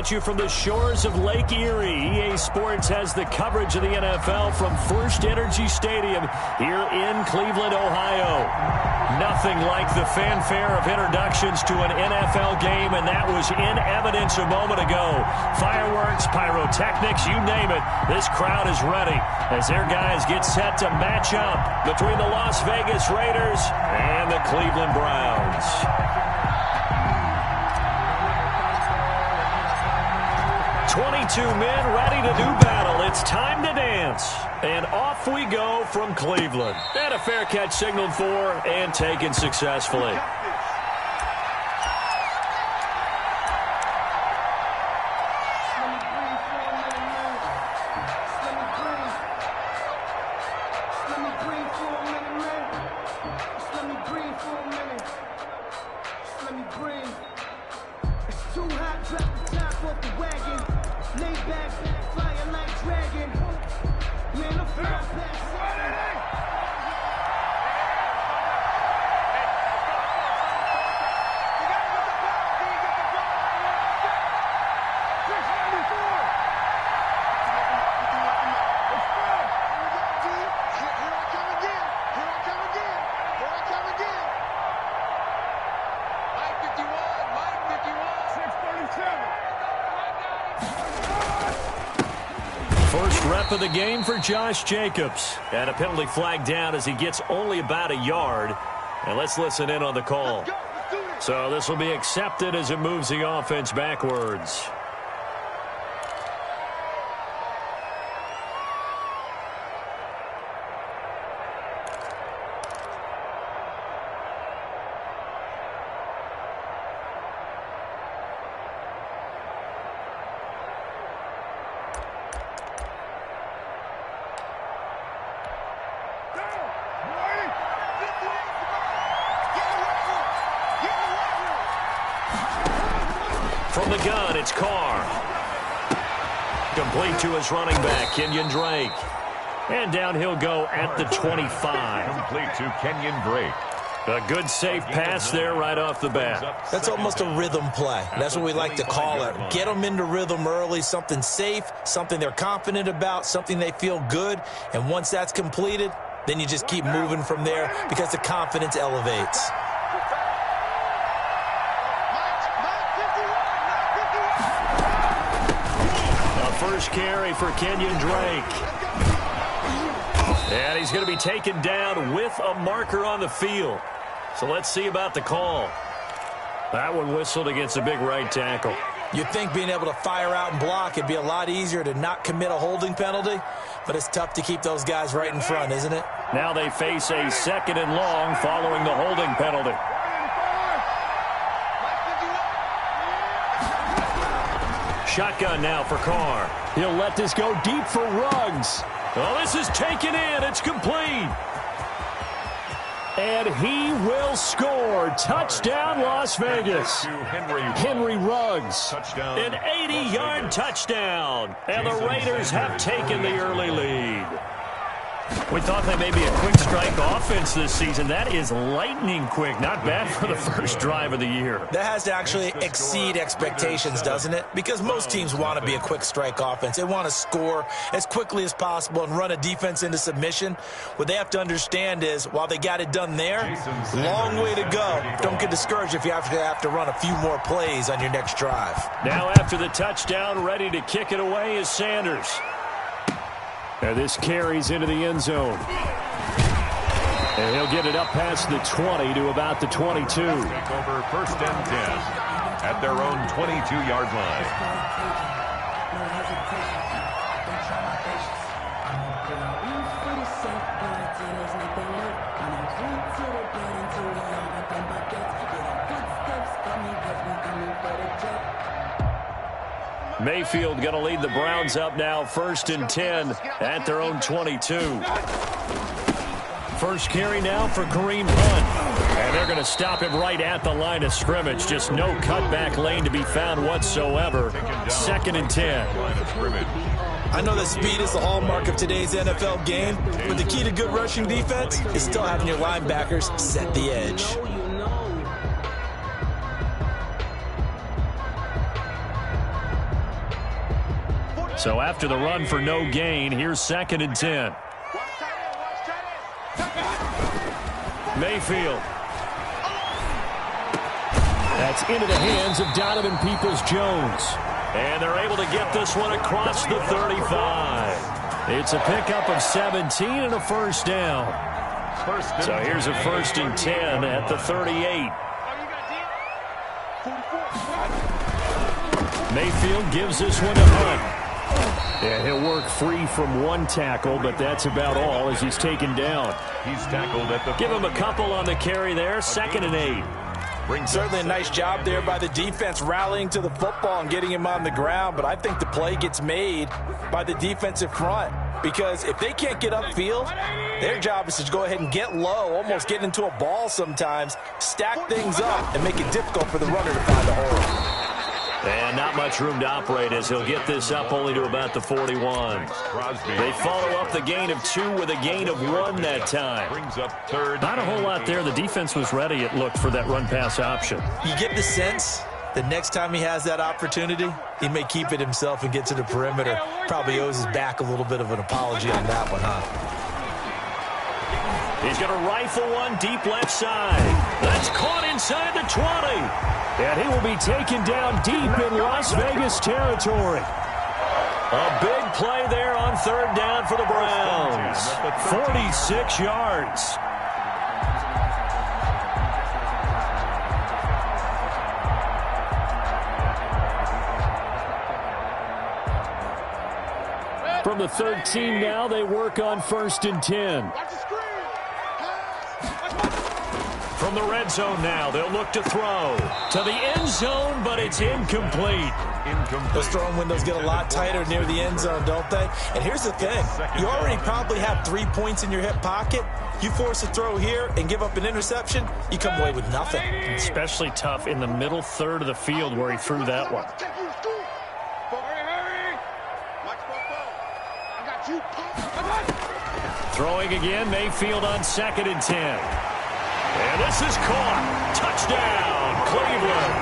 at you from the shores of Lake Erie. EA Sports has the coverage of the NFL from First Energy Stadium here in Cleveland, Ohio. Nothing like the fanfare of introductions to an NFL game, and that was in evidence a moment ago. Fireworks, pyrotechnics, you name it. This crowd is ready as their guys get set to match up between the Las Vegas Raiders and the Cleveland Browns. 22 men ready to do battle. It's time to dance. And off we go from Cleveland. And a fair catch signaled for and taken successfully. First rep of the game for Josh Jacobs. And a penalty flag down as he gets only about a yard. And let's listen in on the call. So this will be accepted as it moves the offense backwards. From the gun, it's Carr. Complete to his running back, Kenyon Drake. And down he'll go at the 25. Complete to Kenyon Drake. A good safe pass there right off the bat. That's almost a rhythm play. That's what we like to call it. Get them into rhythm early, something safe, something they're confident about, something they feel good. And once that's completed, then you just keep moving from there because the confidence elevates. First carry for Kenyon Drake. And he's going to be taken down with a marker on the field. So let's see about the call. That one whistled against a big right tackle. You'd think being able to fire out and block, it'd be a lot easier to not commit a holding penalty, but it's tough to keep those guys right in front, isn't it? Now they face a 2nd and long following the holding penalty. Shotgun now for Carr. He'll let this go deep for Ruggs. Oh, this is taken in. It's complete. And he will score. Touchdown, Las Vegas. Henry Ruggs. An 80-yard touchdown. And the Raiders have taken the early lead. We thought they may be a quick strike offense this season. That is lightning quick. Not bad for the first drive of the year. That has to actually exceed expectations, doesn't it? Because most teams want to be a quick strike offense. They want to score as quickly as possible and run a defense into submission. What they have to understand is, while they got it done there, long way to go. Don't get discouraged if you have to run a few more plays on your next drive. Now after the touchdown, ready to kick it away is Sanders. And this carries into the end zone. And he'll get it up past the 20 to about the 22. Take over 1st and 10 at their own 22-yard line. Mayfield going to lead the Browns up now 1st and 10 at their own 22. First carry now for Kareem Hunt. And they're going to stop him right at the line of scrimmage. Just no cutback lane to be found whatsoever. 2nd and 10. I know that speed is the hallmark of today's NFL game, but the key to good rushing defense is still having your linebackers set the edge. So after the run for no gain, here's 2nd and 10. Mayfield. That's into the hands of Donovan Peoples-Jones. And they're able to get this one across the 35. It's a pickup of 17 and a first down. So here's a 1st and 10 at the 38. Mayfield gives this one to Hunt. Yeah, he'll work free from one tackle, but that's about all as he's taken down. He's tackled at the... Give him a couple on the carry there, 2nd and 8. Certainly a nice job there by the defense rallying to the football and getting him on the ground, but I think the play gets made by the defensive front because if they can't get upfield, their job is to go ahead and get low, almost get into a ball sometimes, stack things up, and make it difficult for the runner to find a hole. And not much room to operate as he'll get this up only to about the 41. They follow up the gain of 2 with a gain of 1 that time. Not a whole lot there. The defense was ready, it looked, for that run-pass option. You get the sense the next time he has that opportunity, he may keep it himself and get to the perimeter. Probably owes his back a little bit of an apology on that one, huh? He's going to rifle one deep left side. That's caught inside the 20. And he will be taken down deep in Las Vegas territory. A big play there on 3rd down for the Browns. 46 yards. From the 13 now, they work on 1st and 10. From the red zone now, they'll look to throw to the end zone, but it's incomplete. Those throwing windows get a lot tighter near the end zone, don't they? And here's the thing. You already probably have 3 points in your hip pocket. You force a throw here and give up an interception, you come away with nothing. Especially tough in the middle third of the field where he threw that one. Throwing again, Mayfield on 2nd and 10. And this is caught. Touchdown, Cleveland.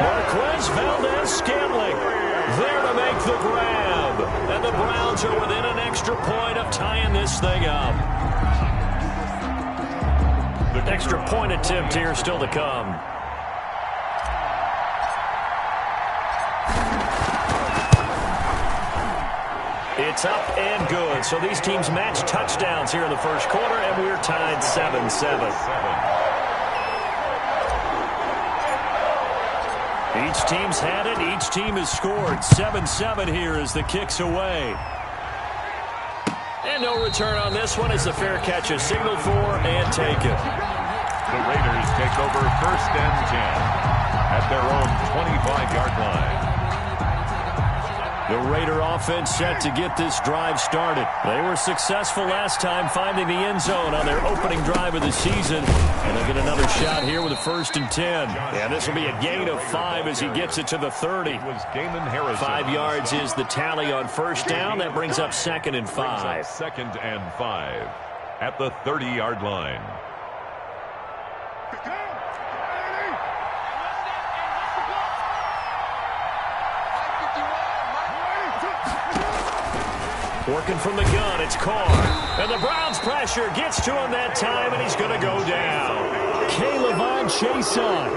Marquez Valdez-Scantling there to make the grab. And the Browns are within an extra point of tying this thing up. The extra point attempt here still to come. It's up and good. So these teams match touchdowns here in the first quarter, and we're tied 7-7. Each team's had it. Each team has scored. 7-7 here as the kick's away. And no return on this one as the fair catch is signaled for and taken. The Raiders take over 1st and 10 at their own 25-yard line. The Raider offense set to get this drive started. They were successful last time finding the end zone on their opening drive of the season. And they'll get another shot here with a 1st and 10. And this will be a gain of 5 as he gets it to the 30. 5 yards is the tally on 1st down. That brings up 2nd and 5. 2nd and 5 at the 30-yard line. Working from the gun, it's Carr. And the Browns pressure gets to him that time, and he's going to go down. K'Lavon Chaisson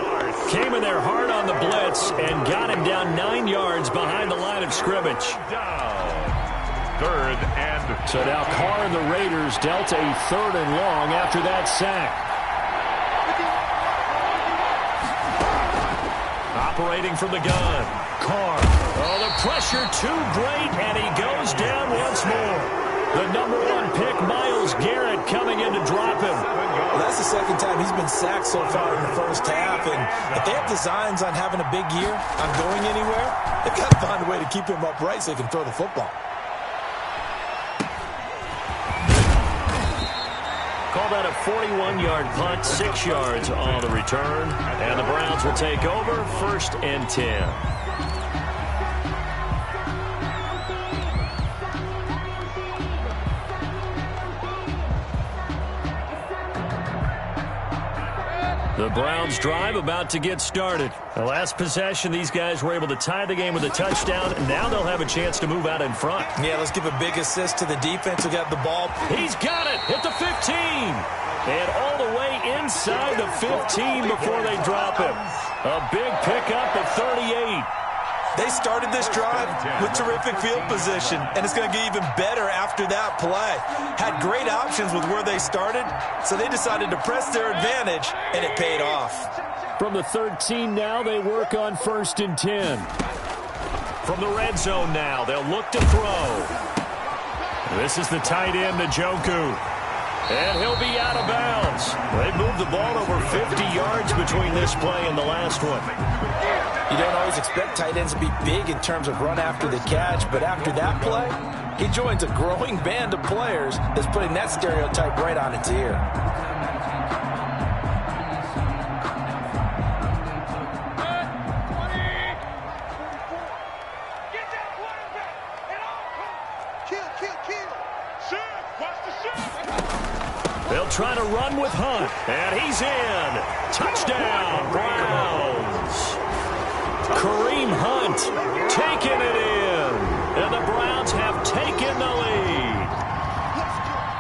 came in there hard on the blitz and got him down 9 yards behind the line of scrimmage. 3rd and... So now Carr and the Raiders dealt a 3rd and long after that sack. Operating from the gun, Carr. Oh, the pressure too great, and he goes down once more. The number 1 pick, Myles Garrett, coming in to drop him. Well, that's the 2nd time he's been sacked so far in the first half, and if they have designs on having a big year, on going anywhere, they've got to find a way to keep him upright so he can throw the football. Call that a 41-yard punt, 6 yards on the return. And the Browns will take over 1st and 10. The The Browns drive about to get started. The last possession, these guys were able to tie the game with a touchdown, and now they'll have a chance to move out in front. Yeah, let's give a big assist to the defense who got the ball. He's got it at the 15. And all the way inside the 15 before they drop him. A big pickup at 38. They started this drive with terrific field position, and it's going to get even better after that play. Had great options with where they started, so they decided to press their advantage, and it paid off. From the 13 now, they work on 1st and 10. From the red zone now, they'll look to throw. This is the tight end, Njoku. And he'll be out of bounds. They moved the ball over 50 yards between this play and the last one. You don't always expect tight ends to be big in terms of run after the catch, but after that play, he joins a growing band of players that's putting that stereotype right on its ear. They'll try to run with Hunt, and he's in. Touchdown, Browns. Kareem Hunt taking it in, and the Browns have taken the lead.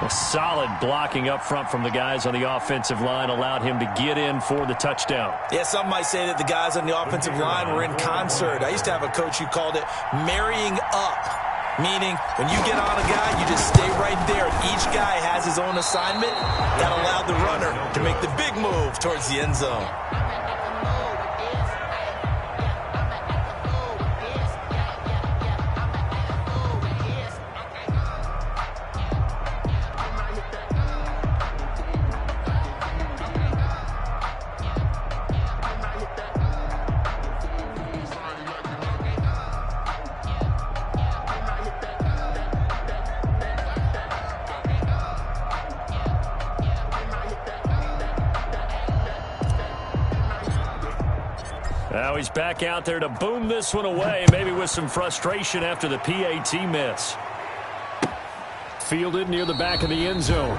A solid blocking up front from the guys on the offensive line allowed him to get in for the touchdown. Yeah, some might say that the guys on the offensive line were in concert. I used to have a coach who called it marrying up. Meaning, when you get on a guy, you just stay right there. Each guy has his own assignment. That allowed the runner to make the big move towards the end zone. Now he's back out there to boom this one away, maybe with some frustration after the PAT miss. Fielded near the back of the end zone.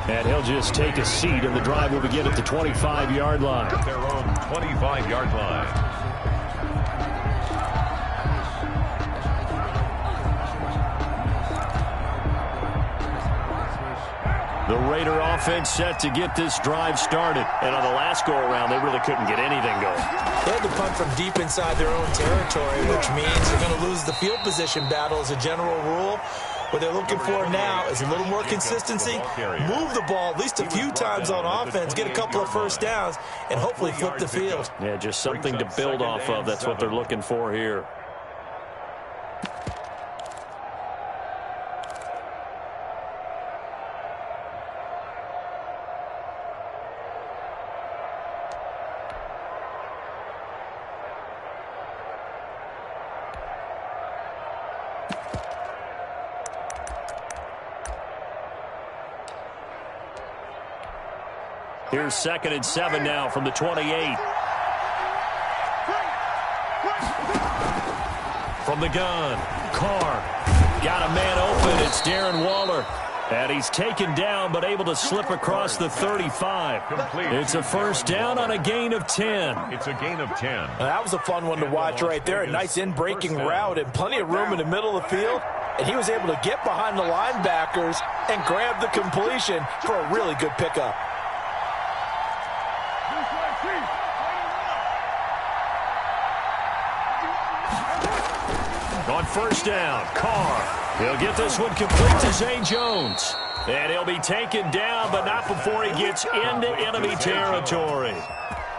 And he'll just take a seat, and the drive will begin at the 25-yard line. At their own 25-yard line. The Raider offense set to get this drive started. And on the last go-around, they really couldn't get anything going. They had to punt from deep inside their own territory, which means they're going to lose the field position battle as a general rule. What they're looking for now is a little more consistency, move the ball at least a few times on offense, get a couple of first downs, and hopefully flip the field. Yeah, just something to build off of. That's what they're looking for here. Here's 2nd and 7 now from the 28. From the gun, Carr got a man open. It's Darren Waller. And he's taken down but able to slip across the 35. It's a first down on a gain of 10. It's a gain of 10. That was a fun one to watch right there. A nice in-breaking route and plenty of room in the middle of the field. And he was able to get behind the linebackers and grab the completion for a really good pickup. On first down, Carr. He'll get this one complete to Zay Jones. And he'll be taken down, but not before he gets into enemy territory.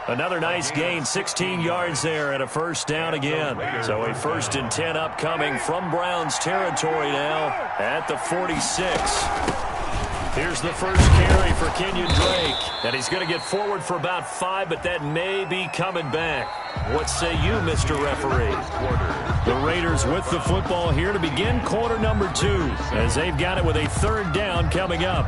Another nice gain, 16 yards there, and a first down again. So a 1st and 10 upcoming from Browns territory now at the 46. Here's the first carry for Kenyon Drake. And he's going to get forward for about 5, but that may be coming back. What say you, Mr. Referee? The Raiders with the football here to begin quarter number 2, as they've got it with a 3rd down coming up.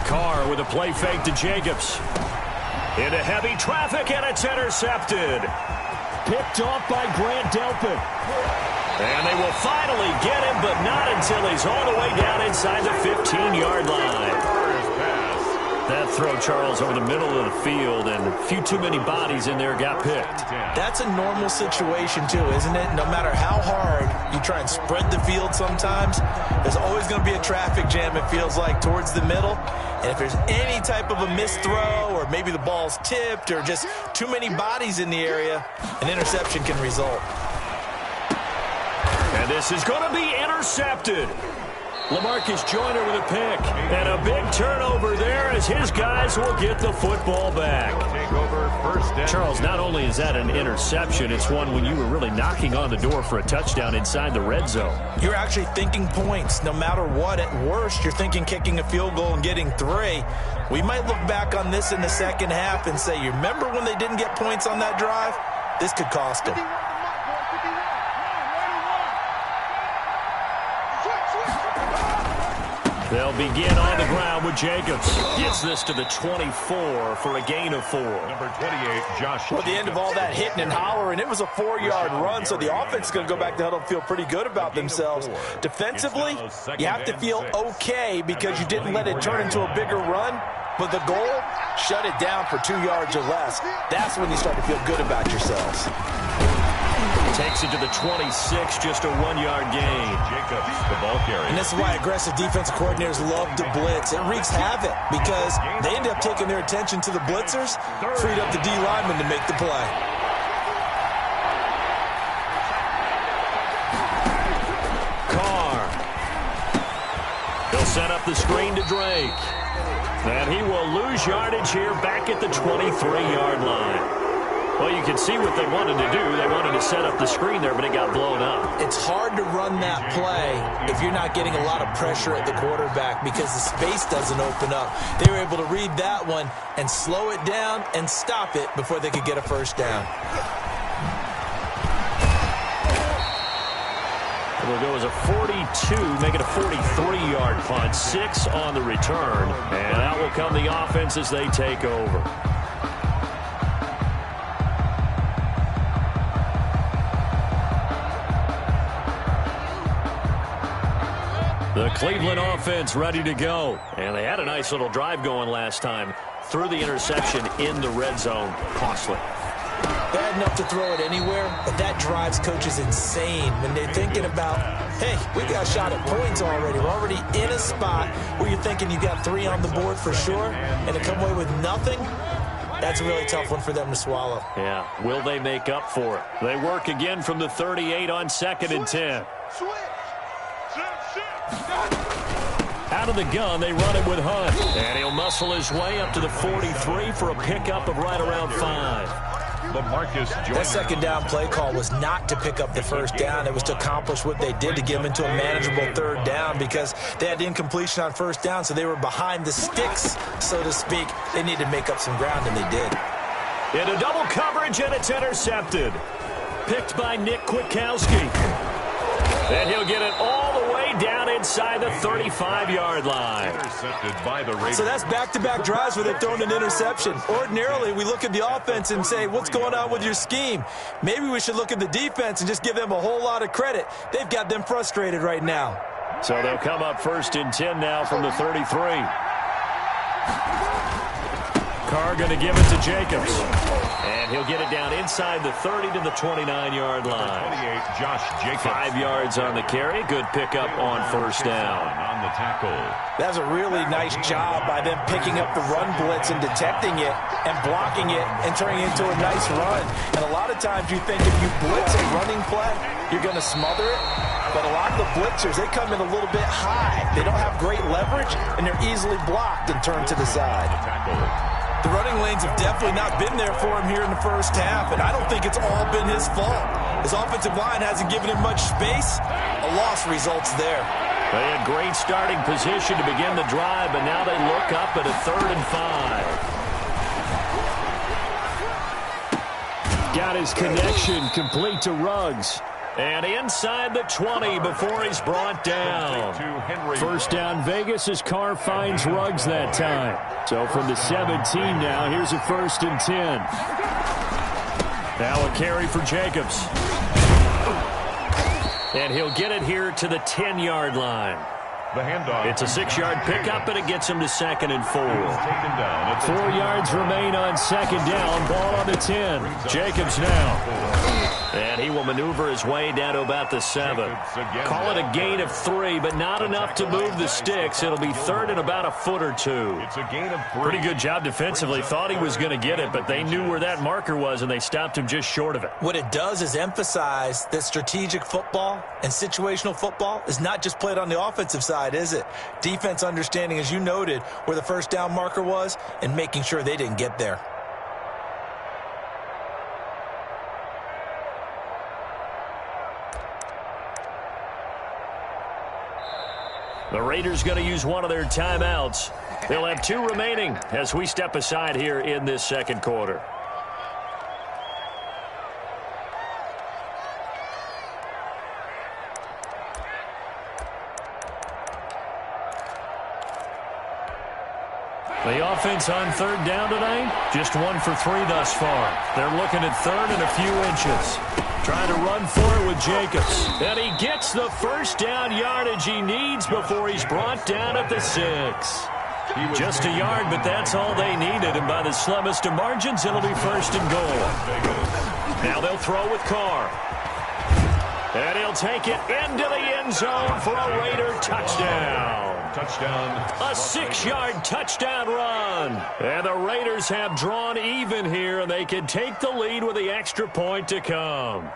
Carr with a play fake to Jacobs. Into heavy traffic, and it's intercepted. Picked off by Grant Delpit. And they will finally get him, but not until he's all the way down inside the 15-yard line. That throw, Charles, over the middle of the field, and a few too many bodies in there got picked. That's a normal situation, too, isn't it? No matter how hard you try and spread the field sometimes, there's always going to be a traffic jam, it feels like, towards the middle. And if there's any type of a missed throw, or maybe the ball's tipped, or just too many bodies in the area, an interception can result. And this is going to be intercepted. LaMarcus Joyner with a pick. And a big turnover there as his guys will get the football back. Take over first down. Charles, not only is that an interception, it's one when you were really knocking on the door for a touchdown inside the red zone. You're actually thinking points no matter what. At worst, you're thinking kicking a field goal and getting 3. We might look back on this in the second half and say, you remember when they didn't get points on that drive? This could cost them. They'll begin on the ground with Jacobs. Gets this to the 24 for a gain of 4. Number 28, Josh. Well, at the end of all that hitting and hollering, it was a 4-yard run, so the offense is going to go back to huddle and feel pretty good about themselves. Defensively, you have to feel okay because you didn't let it turn into a bigger run, but the goal, shut it down for 2 yards or less. That's when you start to feel good about yourselves. Takes it to the 26, just a 1-yard gain. Jacobs, the ball carrier. And this is why aggressive defensive coordinators love to blitz. It wreaks havoc because they end up taking their attention to the blitzers, freed up the D lineman to make the play. Carr. He'll set up the screen to Drake. And he will lose yardage here back at the 23-yard line. Well, you can see what they wanted to do. They wanted to set up the screen there, but it got blown up. It's hard to run that play if you're not getting a lot of pressure at the quarterback because the space doesn't open up. They were able to read that one and slow it down and stop it before they could get a first down. It'll go as a 42, make it a 43-yard punt. 6 on the return. And out will come the offense as they take over. The Cleveland offense ready to go. And they had a nice little drive going last time. Threw the interception in the red zone. Costly. Bad enough to throw it anywhere, but that drives coaches insane when they're thinking about, hey, we got a shot at points already. We're already in a spot where you're thinking you got 3 on the board for sure, and to come away with nothing, that's a really tough one for them to swallow. Yeah, will they make up for it? They work again from the 38 on 2nd and 10. Out of the gun, they run it with Hunt. And he'll muscle his way up to the 43 for a pickup of right around 5. That second down play call was not to pick up the first down. It was to accomplish what they did to get them into a manageable 3rd down because they had incompletion on 1st down, so they were behind the sticks, so to speak. They needed to make up some ground, and they did. Into double coverage, and it's intercepted. Picked by Nick Kwiatkowski. And he'll get it all the way down inside the 35-yard line. Intercepted by the Raiders. So that's back-to-back drives where they've thrown an interception. Ordinarily, we look at the offense and say, what's going on with your scheme? Maybe we should look at the defense and just give them a whole lot of credit. They've got them frustrated right now. So they'll come up 1st and 10 now from the 33. Carr going to give it to Jacobs. And he'll get it down inside the 30 to the 29-yard line. 28, Josh Jacobs. 5 yards on the carry. Good pickup on 1st down. On the tackle. That was a really nice job by them picking up the run blitz and detecting it and blocking it and turning it into a nice run. And a lot of times you think if you blitz a running play, you're going to smother it. But a lot of the blitzers, they come in a little bit high. They don't have great leverage, and they're easily blocked and turned to the side. The running lanes have definitely not been there for him here in the first half, and I don't think it's all been his fault. His offensive line hasn't given him much space. A loss results there. They had great starting position to begin the drive, but now they look up at a 3rd and 5. Got his connection complete to Ruggs. And inside the 20 before he's brought down. First down Vegas as Carr finds Ruggs that time. So from the 17 now, here's a 1st and 10. Now a carry for Jacobs. And he'll get it here to the 10-yard line. The handoff. It's a 6-yard pickup, and it gets him to 2nd and 4. 4 yards remain on 2nd down. Ball on the 10. Jacobs now. And he will maneuver his way down to about the 7. Call it a gain of 3, but not enough to move the sticks. It'll be 3rd and about a foot or 2. It's a gain of 3. Pretty good job defensively. Thought he was going to get it, but they knew where that marker was, and they stopped him just short of it. What it does is emphasize that strategic football and situational football is not just played on the offensive side, is it? Defense understanding, as you noted, where the first down marker was and making sure they didn't get there. The Raiders going to use one of their timeouts. They'll have 2 remaining as we step aside here in this 2nd quarter. The offense on 3rd down tonight, just 1 for 3 thus far. They're looking at 3rd and a few inches. Trying to run for it with Jacobs. And he gets the first down yardage he needs before he's brought down at the 6. Just a yard, but that's all they needed. And by the slimmest of margins, it'll be 1st and goal. Now they'll throw with Carr. And he'll take it into the end zone for a Raider touchdown. A 6-yard touchdown run. And the Raiders have drawn even here, and they can take the lead with the extra point to come.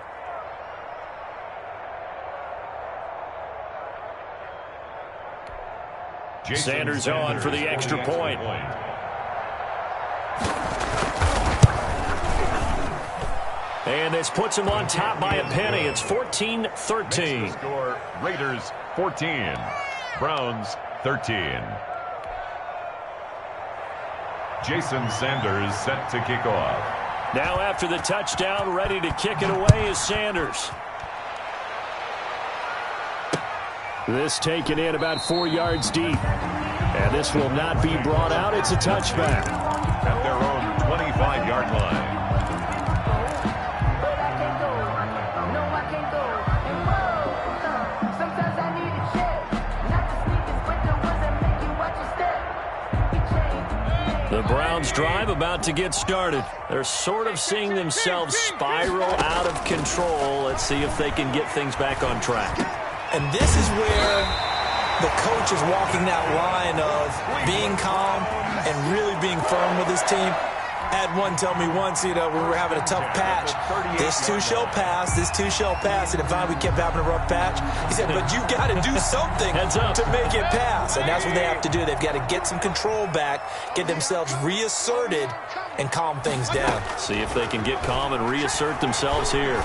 Sanders on for the extra point. And this puts him on top by a penny. It's 14-13. Score, Raiders 14. Browns 13. Jason Sanders set to kick off. Now after the touchdown, ready to kick it away is Sanders. This taken in about 4 yards deep. And this will not be brought out. It's a touchback. At their own 25-yard line. The Browns drive about to get started. They're sort of seeing themselves spiral out of control. Let's see if they can get things back on track. And this is where the coach is walking that line of being calm and really being firm with his team. Had one tell me once, when we were having a tough patch, this too shall pass, this too shall pass. And if we kept having a rough patch, he said, but you got to do something to make it pass. And that's what they have to do. They've got to get some control back, get themselves reasserted, and calm things down. See if they can get calm and reassert themselves here.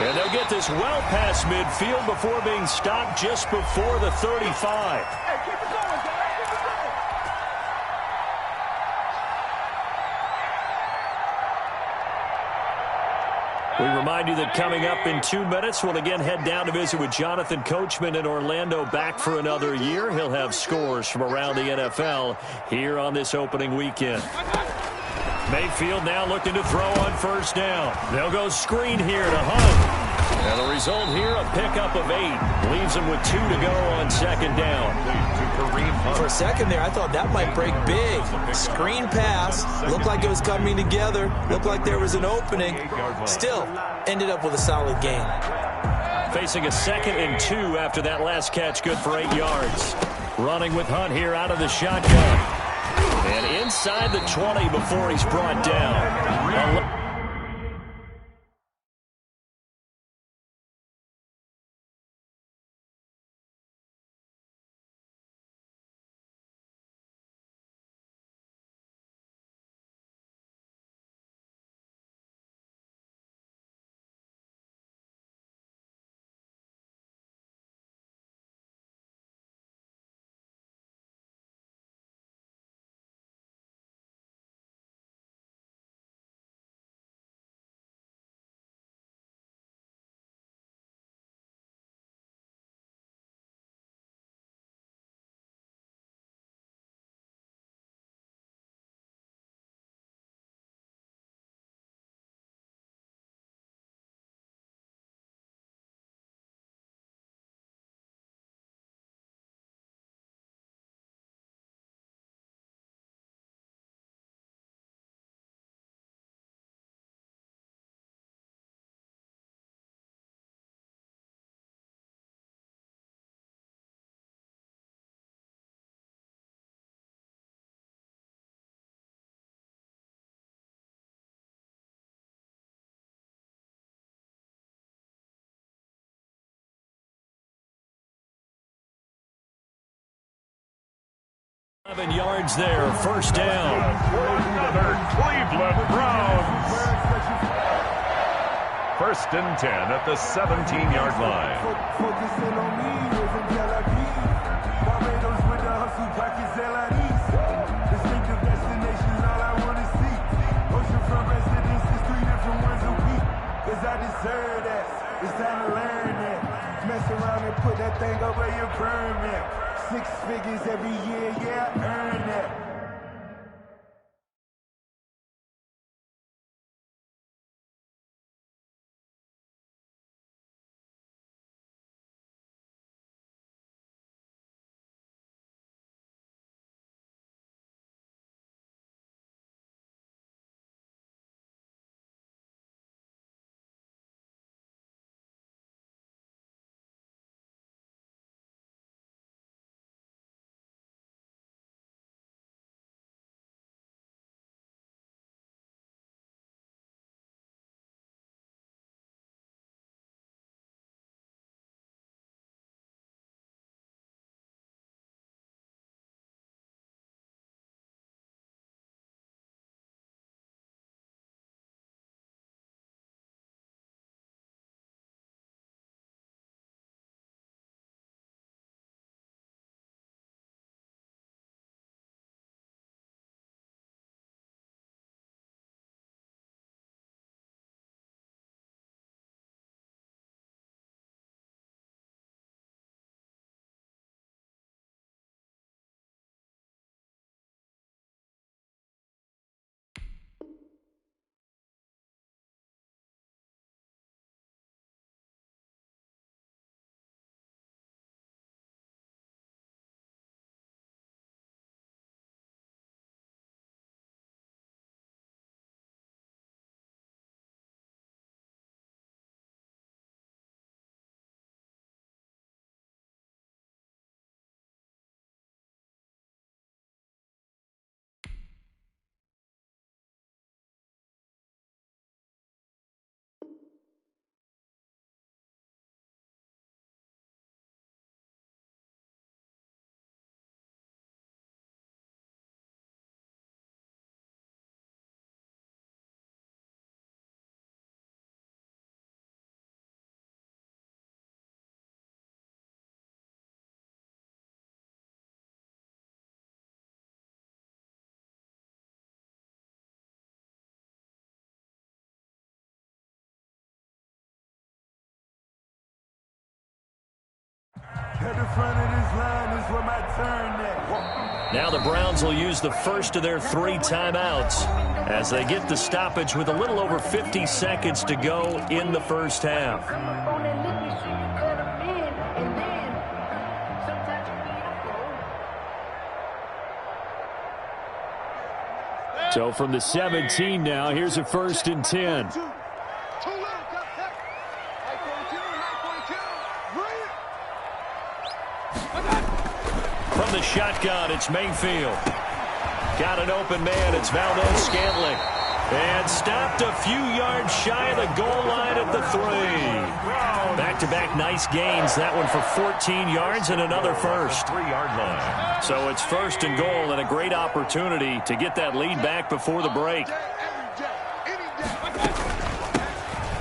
And they'll get this well past midfield before being stopped just before the 35. We remind you that coming up in 2 minutes, we'll again head down to visit with Jonathan Coachman in Orlando, back for another year. He'll have scores from around the NFL here on this opening weekend. Mayfield now looking to throw on 1st down. They'll go screen here to Hunt. And the result here, a pickup of 8. Leaves them with 2 to go on 2nd down. For a second there, I thought that might break big. Screen pass. Looked like it was coming together. Looked like there was an opening. Still, ended up with a solid gain. Facing a 2nd and 2 after that last catch, good for 8 yards. Running with Hunt here out of the shotgun. And inside the 20 before he's brought down. 11 yards there, first down. Another Cleveland Browns. First and 10 at the 17-yard line. Focusing on me, wasn't Tel Aviv. Barbados with the hustle, pockets LIDs. Distinctive destinations, all I want to see. Oceanfront residences, 3 different ones a week. Cause I deserve that. It's time to learn that. Mess around and put that thing over your permit. 6 figures every year, yeah, I earn that. At the front of this line is where my turn at. Now the Browns will use the first of their 3 timeouts as they get the stoppage with a little over 50 seconds to go in the first half. So from the 17 now, here's a first and 10. From the shotgun, it's Mayfield. Got an open man, it's Valdez-Scantling. And stopped a few yards shy of the goal line at the 3. Back-to-back nice gains. That one for 14 yards and another first. 3-yard line. So it's first and goal and a great opportunity to get that lead back before the break.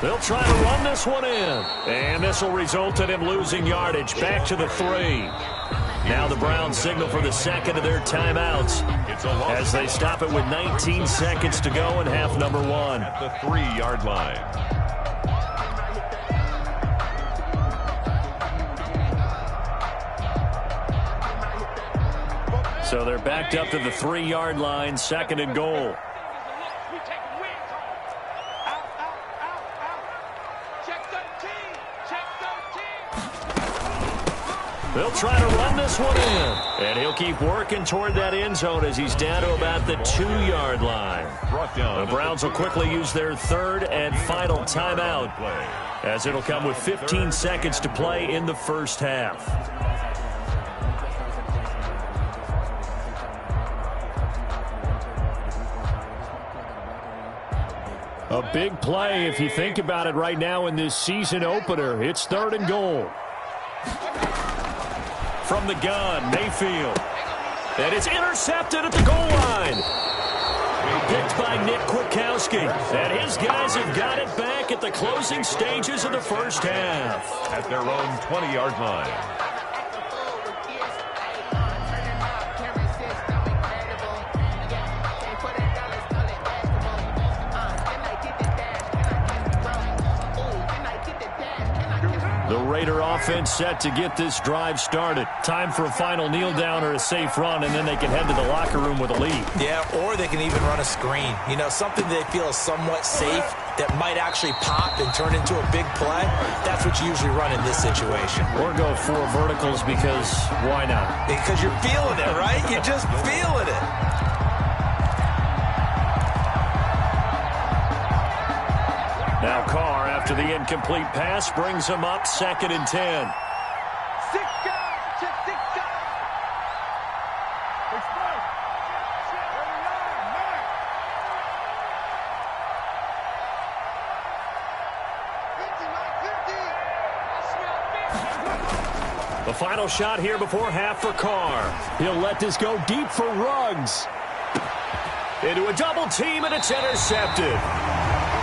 They'll try to run this one in. And this will result in him losing yardage. Back to the 3. Now the Browns signal for the second of their timeouts as they stop it with 19 seconds to go in half number 1. At the 3-yard line. So they're backed up to the 3-yard line, second and goal. They'll try to run this one in. And he'll keep working toward that end zone as he's down to about the 2-yard line. The Browns will quickly use their third and final timeout as it'll come with 15 seconds to play in the first half. A big play if you think about it right now in this season opener. It's third and goal. From the gun, Mayfield. And it's intercepted at the goal line. Picked by Nick Kwiatkowski. And his guys have got it back at the closing stages of the first half. At their own 20-yard line. The Raider offense set to get this drive started. Time for a final kneel down or a safe run, and then they can head to the locker room with a lead. Yeah, or they can even run a screen. You know, something they feel is somewhat safe that might actually pop and turn into a big play. That's what you usually run in this situation. Or go 4 verticals because why not? Because you're feeling it, right? You're just feeling it. Now Carr, after the incomplete pass, brings him up 2nd and 10. The final shot here before half for Carr. He'll let this go deep for Ruggs. Into a double team, and it's intercepted.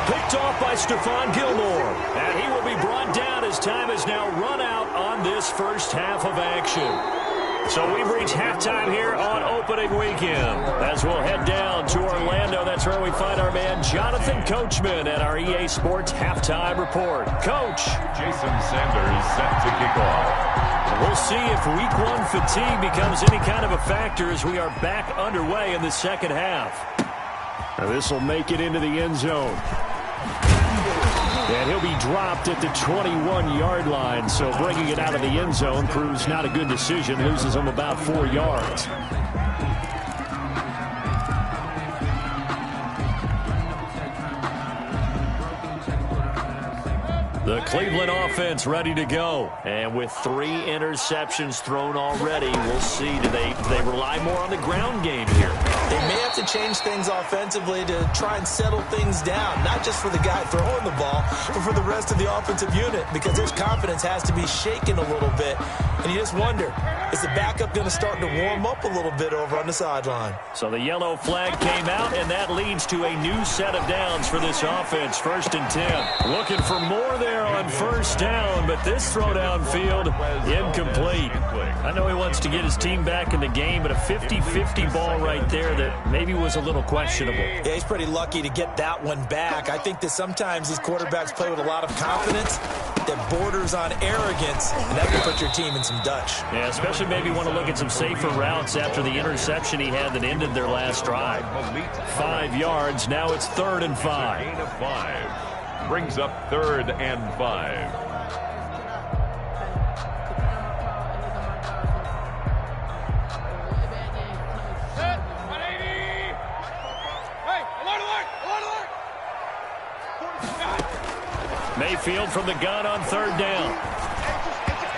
Picked off by Stephon Gilmore. And he will be brought down as time has now run out on this first half of action. So we've reached halftime here on opening weekend. As we'll head down to Orlando, that's where we find our man Jonathan Coachman at our EA Sports Halftime Report. Coach. Jason Sanders set to kick off. We'll see if week 1 fatigue becomes any kind of a factor as we are back underway in the second half. Now this will make it into the end zone. And he'll be dropped at the 21-yard line, so bringing it out of the end zone proves not a good decision, loses him about 4 yards. The Cleveland offense ready to go. And with 3 interceptions thrown already, we'll see. Do they rely more on the ground game here? They may have to change things offensively to try and settle things down, not just for the guy throwing the ball, but for the rest of the offensive unit, because his confidence has to be shaken a little bit. And you just wonder, is the backup going to start to warm up a little bit over on the sideline? So the yellow flag came out, and that leads to a new set of downs for this offense. 1st and 10. Looking for more there on first down, but this throw downfield incomplete. I know he wants to get his team back in the game, but a 50-50 ball right there that maybe was a little questionable. Yeah, he's pretty lucky to get that one back. I think that sometimes these quarterbacks play with a lot of confidence that borders on arrogance, and that can put your team in some Dutch. Yeah, especially maybe want to look at some safer routes after the interception he had that ended their last drive. 5 yards, now it's 3rd and 5. Gain of 5. Brings up 3rd and 5. Mayfield from the gun on 3rd down.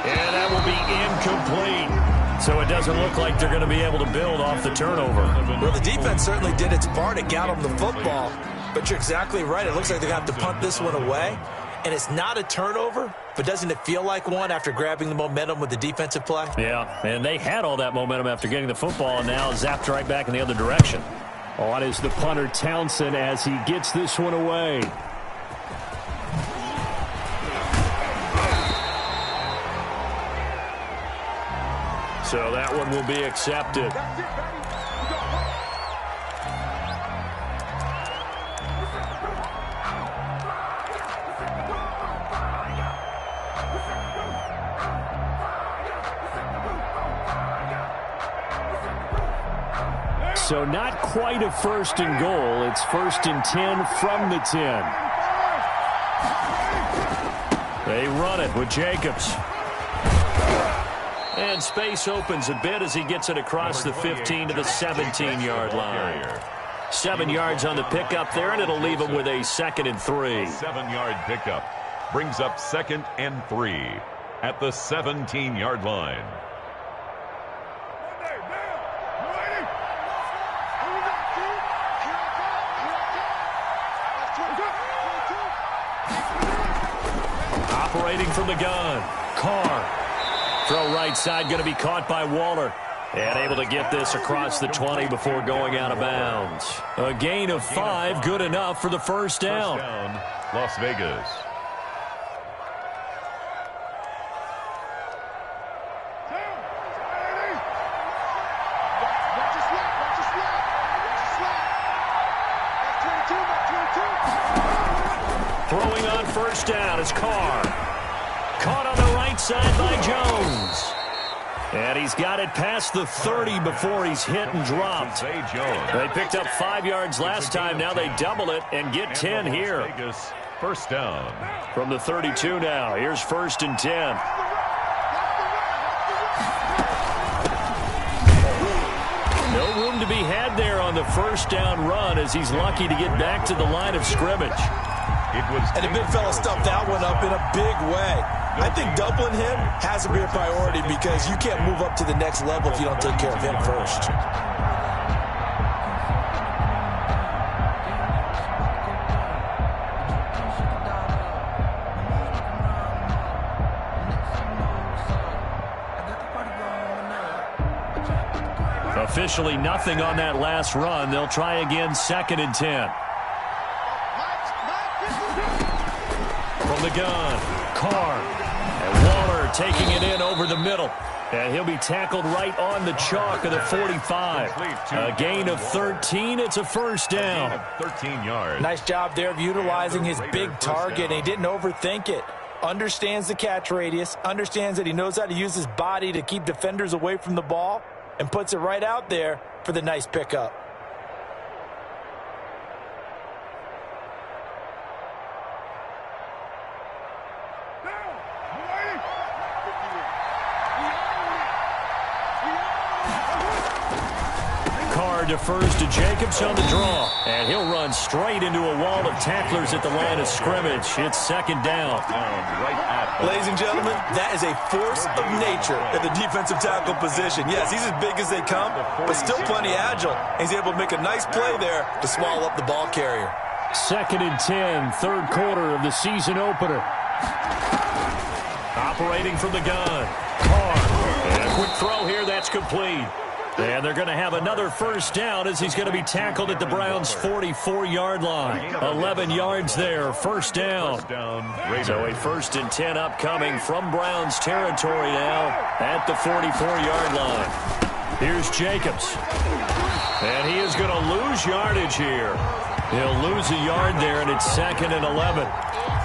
And that will be incomplete. So it doesn't look like they're going to be able to build off the turnover. Well, the defense certainly did its part. It got them the football. But you're exactly right. It looks like they're going to have to punt this one away. And it's not a turnover, but doesn't it feel like one after grabbing the momentum with the defensive play? Yeah, and they had all that momentum after getting the football and now zapped right back in the other direction. On is the punter Townsend as he gets this one away. So that one will be accepted. So not quite a 1st and goal. It's 1st and 10 from the 10. They run it with Jacobs. And space opens a bit as he gets it across the 15 to the 17-yard line. 7 yards on the pickup there, and it'll leave him with a 2nd and 3. 7-yard pickup brings up 2nd and 3 at the 17-yard line. Operating from the gun, Carr. Throw right side, going to be caught by Waller. And able to get this across the 20 before going out of bounds. A gain of 5, good enough for the first down. First down, Las Vegas. Throwing on first down is Carr. Caught on the right side by Jones. And he's got it past the 30 before he's hit and dropped. They picked up 5 yards last time. Now they double it and get 10 here. First down. From the 32 now. Here's 1st and 10. No room to be had there on the first down run as he's lucky to get back to the line of scrimmage. And the big fella stuffed that one up in a big way. I think doubling him has to be a priority because you can't move up to the next level if you don't take care of him first. Officially nothing on that last run. They'll try again 2nd and 10. From the gun, Carr. And Waller taking it in over the middle. And he'll be tackled right on the chalk of the 45. A gain of 13. It's a first down. 13 yards. Nice job there of utilizing his big target. And he didn't overthink it. Understands the catch radius. Understands that he knows how to use his body to keep defenders away from the ball. And puts it right out there for the nice pickup. Carr defers to Jacobs on the draw. And he'll run straight into a wall of tacklers at the line of scrimmage. It's 2nd down. Ladies and gentlemen, that is a force of nature at the defensive tackle position. Yes, he's as big as they come, but still plenty agile. He's able to make a nice play there to swallow up the ball carrier. 2nd and 10, 3rd quarter of the season opener. Operating from the gun, Carr. And a quick throw here, that's complete. And they're going to have another first down as he's going to be tackled at the Browns' 44-yard line. 11 yards there, first down. So a 1st and 10 upcoming from Browns territory now at the 44-yard line. Here's Jacobs. And he is going to lose yardage here. He'll lose a yard there, and it's 2nd and 11.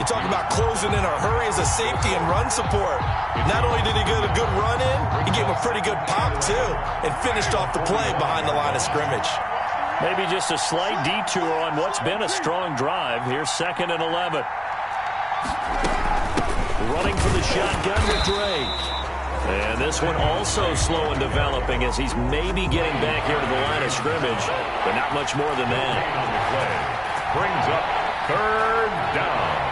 You talk about closing in a hurry as a safety and run support. Not only did he get a good run in, he gave him a pretty good pop, too, and finished off the play behind the line of scrimmage. Maybe just a slight detour on what's been a strong drive. Here's 2nd and 11. Running for the shotgun with Drake. And this one also slow in developing as he's maybe getting back here to the line of scrimmage, but not much more than that. Brings up 3rd down.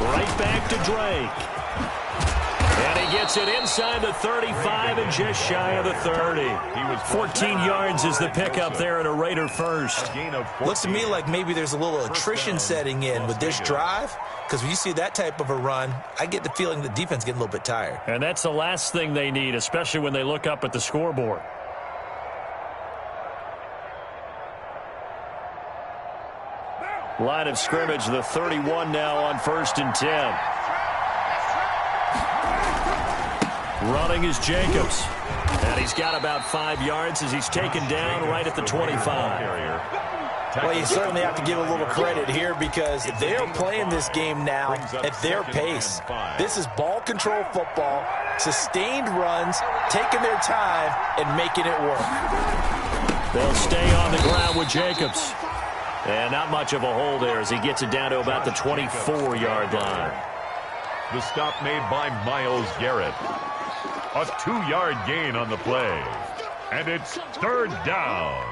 Right back to Drake. And he gets it inside the 35 and just shy of the 30. 14 yards is the pickup there at a Raider first. Looks to me like maybe there's a little attrition setting in with this drive, because when you see that type of a run, I get the feeling the defense getting a little bit tired. And that's the last thing they need, especially when they look up at the scoreboard. Line of scrimmage, the 31 now on 1st and 10. Running is Jacobs. And he's got about 5 yards as he's taken down right at the 25. Well, you certainly have to give a little credit here because they are playing this game now at their pace. This is ball control football, sustained runs, taking their time, and making it work. They'll stay on the ground with Jacobs. And not much of a hole there as he gets it down to about the 24-yard line. The stop made by Myles Garrett. A 2-yard gain on the play. And it's 3rd down.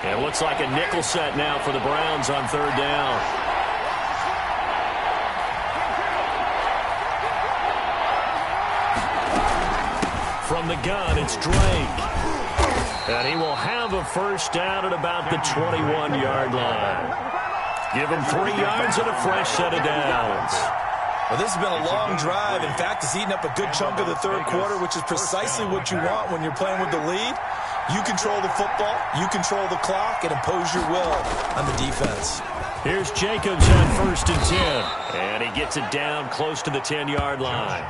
It looks like a nickel set now for the Browns on third down. From the gun, it's Drake. And he will have a first down at about the 21-yard line. Give him 3 yards and a fresh set of downs. Well, this has been a long drive. In fact, it's eaten up a good chunk of the third quarter, which is precisely what you want when you're playing with the lead. You control the football, you control the clock, and impose your will on the defense. Here's Jacobs on first and 10. And he gets it down close to the 10-yard line.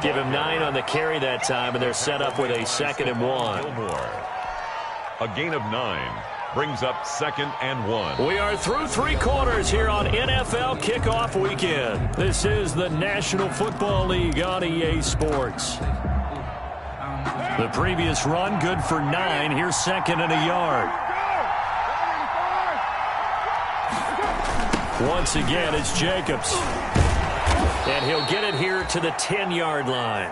Give him 9 on the carry that time, and they're set up with a 2nd and 1. A gain of 9 brings up 2nd and 1. We are through 3 quarters here on NFL Kickoff Weekend. This is the National Football League on EA Sports. The previous run, good for 9. Here's 2nd and a yard. Once again, it's Jacobs. And he'll get it here to the 10-yard line.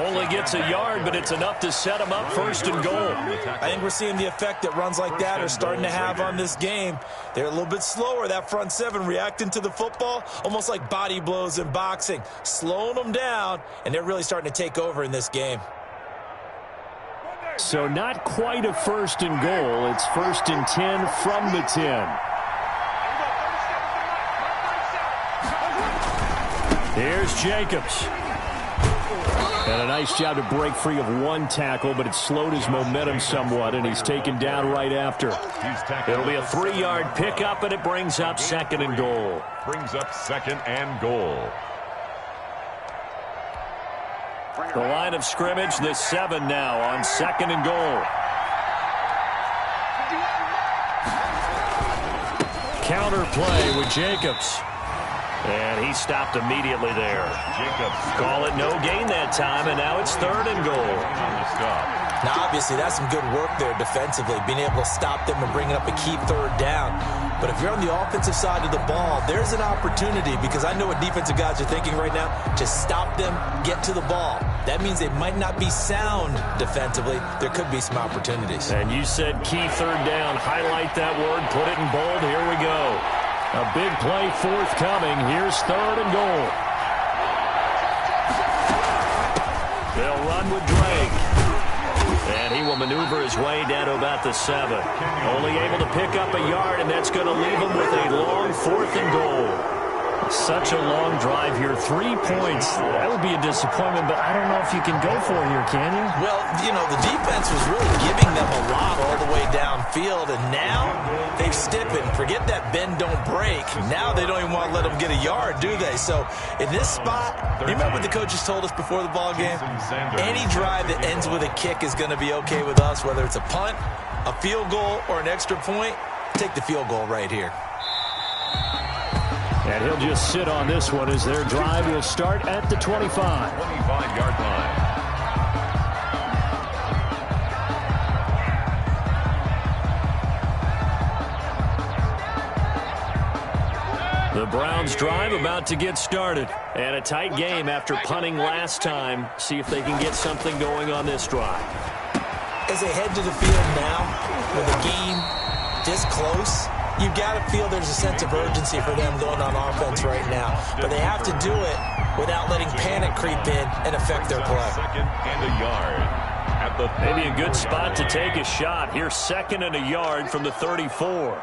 Only gets a yard, but it's enough to set him up 1st and goal. I think we're seeing the effect that runs like that are starting to have on this game. They're a little bit slower, that front 7, reacting to the football, almost like body blows in boxing, slowing them down, and they're really starting to take over in this game. So not quite a 1st and goal. It's 1st and 10 from the 10. Here's Jacobs. And a nice job to break free of 1 tackle, but it slowed his momentum somewhat, and he's taken down right after. It'll be a 3-yard pickup, and it brings up 2nd and goal. Brings up 2nd and goal. The line of scrimmage, the 7 now on 2nd and goal. Counter play with Jacobs. And he stopped immediately there. Jacobs. Call it no gain that time, and now it's 3rd and goal. Now, obviously, that's some good work there defensively, being able to stop them and bring up a key 3rd down. But if you're on the offensive side of the ball, there's an opportunity, because I know what defensive guys are thinking right now. Just stop them, get to the ball. That means they might not be sound defensively. There could be some opportunities. And you said key 3rd down. Highlight that word, put it in bold. Here we go. A big play forthcoming. Here's 3rd and goal. They'll run with Drake. And he will maneuver his way down to about the 7. Only able to pick up a yard, and that's going to leave him with a long 4th and goal. Such a long drive here. 3 points. That would be a disappointment, but I don't know if you can go for it here, can you? Well, you know, the defense was really giving them a lot all the way downfield, and now they've stiffened. Forget that bend, don't break. Now they don't even want to let them get a yard, do they? So in this spot, you remember what the coaches told us before the ball game? Any drive that ends with a kick is going to be okay with us, whether it's a punt, a field goal, or an extra point. Take the field goal right here. And he'll just sit on this one as their drive will start at the 25. 25-yard line. The Browns drive about to get started. And a tight game after punting last time. See if they can get something going on this drive. As they head to the field now, with the game this close, you've got to feel there's a sense of urgency for them going on offense right now. But they have to do it without letting panic creep in and affect their play. 2nd and a yard. Maybe a good spot to take a shot. Here's 2nd and a yard from the 34.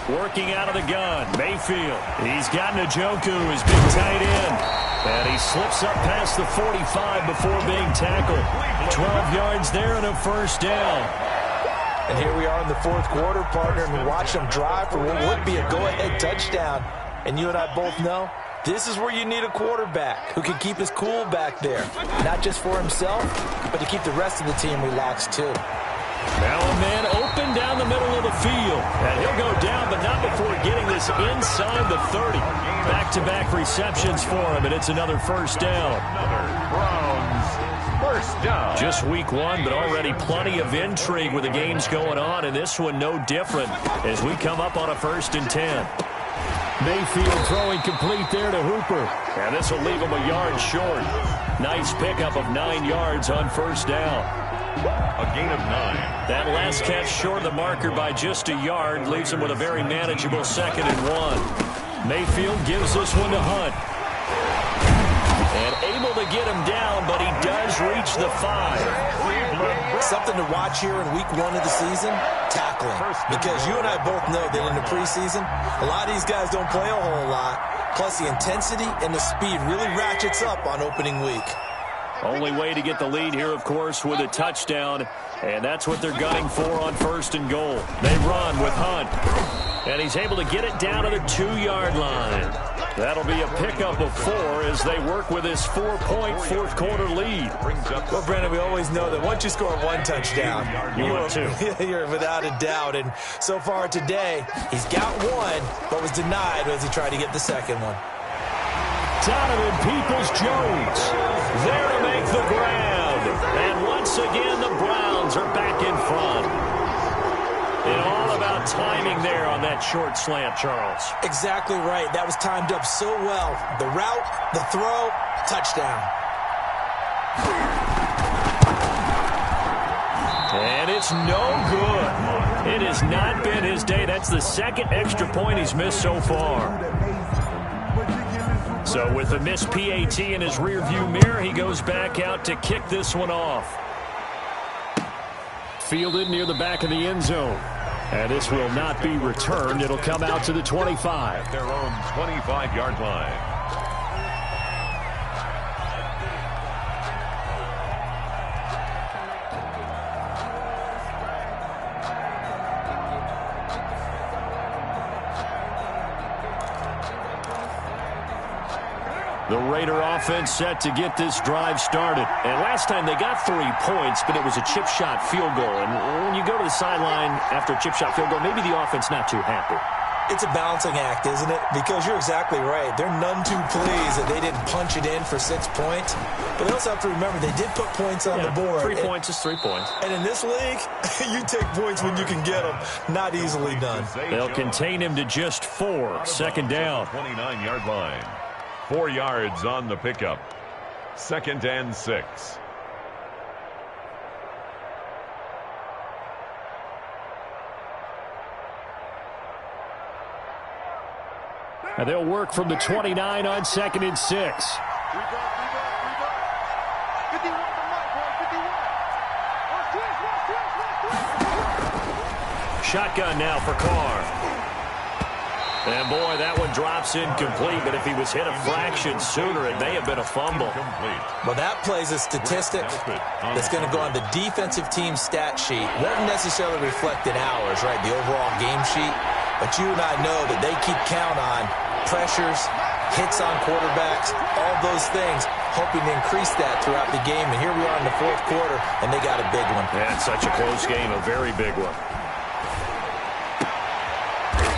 Working out of the gun, Mayfield. He's got Njoku, his big tight end. And he slips up past the 45 before being tackled. 12 yards there and a 1st down. And here we are in the 4th quarter, partner, and we watch them drive for what would be a go-ahead touchdown. And you and I both know this is where you need a quarterback who can keep his cool back there. Not just for himself, but to keep the rest of the team relaxed too. Now a man open down the middle of the field. And he'll go down, but not before getting this inside the 30. Back-to-back receptions for him, and it's another 1st down. Browns 1st down. Just week 1, but already plenty of intrigue with the games going on, and this one no different as we come up on a 1st and 10. Mayfield throwing complete there to Hooper. And this will leave him a yard short. Nice pickup of 9 yards on 1st down. A gain of 9. That last catch short of the marker by just a yard leaves him with a very manageable 2nd and 1. Mayfield gives this one to Hunt. And able to get him down, but he does reach the 5. Something to watch here in week 1 of the season, tackling. Because you and I both know that in the preseason, a lot of these guys don't play a whole lot. Plus, the intensity and the speed really ratchets up on opening week. Only way to get the lead here, of course, with a touchdown. And that's what they're gunning for on 1st and goal. They run with Hunt. And he's able to get it down to the 2-yard line. That'll be a pickup of 4 as they work with his 4-point fourth-quarter lead. Well, Brandon, we always know that once you score 1 touchdown, you want 2. You're without a doubt. And so far today, he's got 1, but was denied as he tried to get the 2nd one. Donovan Peoples-Jones there to make the grab. And once again, the Browns are back in front. And all about timing there on that short slant, Charles. Exactly right. That was timed up so well. The route, the throw, touchdown. And it's no good. It has not been his day. That's the 2nd extra point he's missed so far. So with a missed PAT in his rearview mirror, he goes back out to kick this one off. Fielded near the back of the end zone. And this will not be returned. It'll come out to the 25. Their own 25-yard line. The Raider offense set to get this drive started. And last time they got 3 points, but it was a chip shot field goal. And when you go to the sideline after a chip shot field goal, maybe the offense not too happy. It's a balancing act, isn't it? Because you're exactly right. They're none too pleased that they didn't punch it in for 6 points. But they also have to remember they did put points on the board. 3 points is 3 points. And in this league, you take points when you can get them. Not easily done. They'll contain him to just 4. 2nd down. 29-yard line. 4 yards on the pickup. 2nd and 6. And they'll work from the 29 on 2nd and 6. Shotgun now for Carr. And, boy, that one drops incomplete, but if he was hit a fraction sooner, it may have been a fumble. Well, that plays a statistic that's going to go on the defensive team stat sheet. Won't necessarily reflect in ours, right, the overall game sheet. But you and I know that they keep count on pressures, hits on quarterbacks, all those things, hoping to increase that throughout the game. And here we are in the 4th quarter, and they got a big one. Yeah, it's such a close game, a very big one.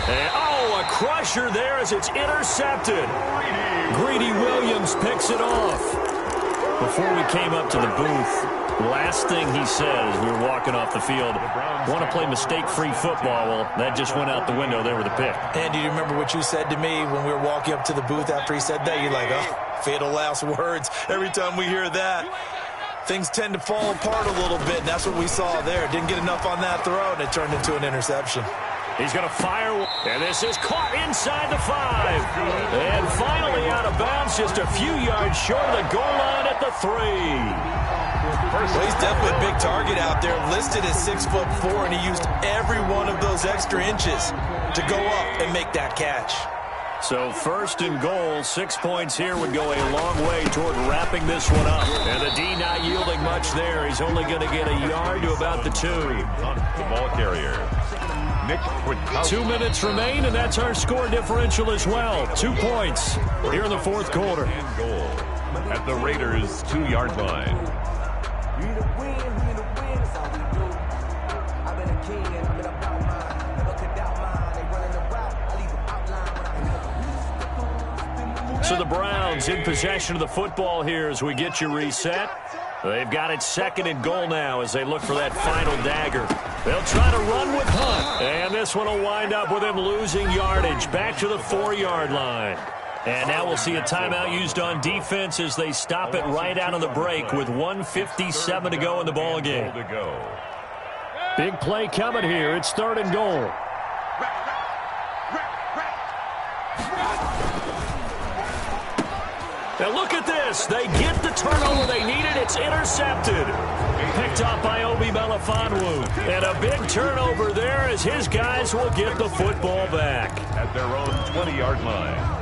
And, a crusher there as it's intercepted. Greedy Williams picks it off. Before we came up to the booth, last thing he said as we were walking off the field, want to play mistake-free football. Well, that just went out the window there with a pick. And do you remember what you said to me when we were walking up to the booth after he said that? You're like, oh, fatal last words. Every time we hear that, things tend to fall apart a little bit, and that's what we saw there. Didn't get enough on that throw, and it turned into an interception. He's going to fire, and this is caught inside the 5. And finally out of bounds, just a few yards short of the goal line at the 3. Well, he's definitely a big target out there, listed as 6'4", and he used every one of those extra inches to go up and make that catch. So 1st and goal, 6 points here would go a long way toward wrapping this one up. And the D not yielding much there. He's only going to get a yard to about the 2. The ball carrier. 2 minutes remain, and that's our score differential as well. 2 points here in the 4th quarter. And goal at the Raiders' 2-yard line. So the Browns in possession of the football here as we get you reset. They've got it 2nd and goal now as they look for that final dagger. They'll try to run with Hunt. And this one will wind up with him losing yardage back to the 4-yard line. And now we'll see a timeout used on defense as they stop it right out of the break with 1:57 to go in the ball game. Big play coming here. It's 3rd and goal. Now look at this. They get the turnover they needed. It's intercepted. Picked off by Obi Melifonwu. And a big turnover there as his guys will get the football back. At their own 20-yard line.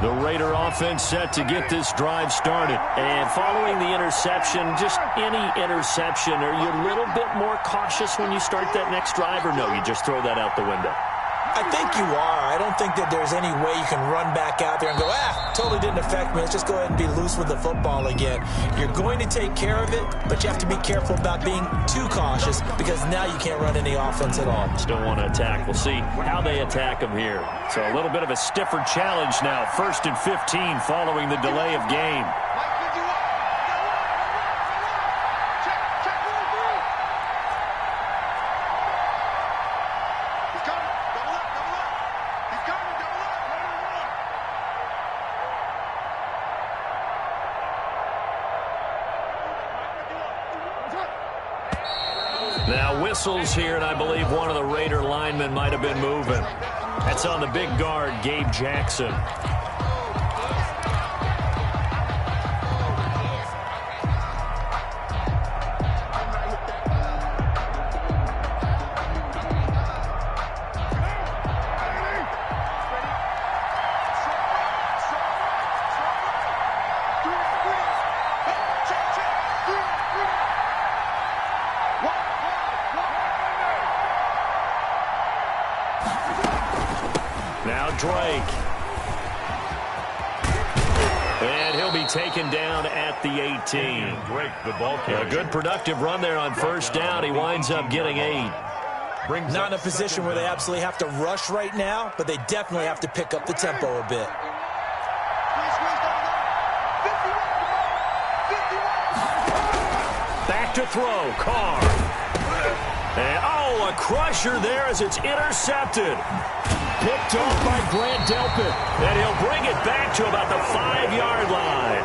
The Raider offense set to get this drive started. And following the interception, just any interception, are you a little bit more cautious when you start that next drive, or no, you just throw that out the window? I think you are. I don't think that there's any way you can run back out there and go, totally didn't affect me. Let's just go ahead and be loose with the football again. You're going to take care of it, but you have to be careful about being too cautious because now you can't run any offense at all. Still want to attack. We'll see how they attack them here. So a little bit of a stiffer challenge now. 1st and 15 following the delay of game. Now whistles here, and I believe one of the Raider linemen might have been moving. That's on the big guard, Gabe Jackson. Now Drake. And he'll be taken down at the 18. Drake, the ball carrier. A good productive run there on 1st down. He winds up getting 8. Not in a position where they absolutely have to rush right now, but they definitely have to pick up the tempo a bit. Back to throw, Carr. And, a crusher there as it's intercepted. Picked off by Grant Delpit. And he'll bring it back to about the 5-yard line.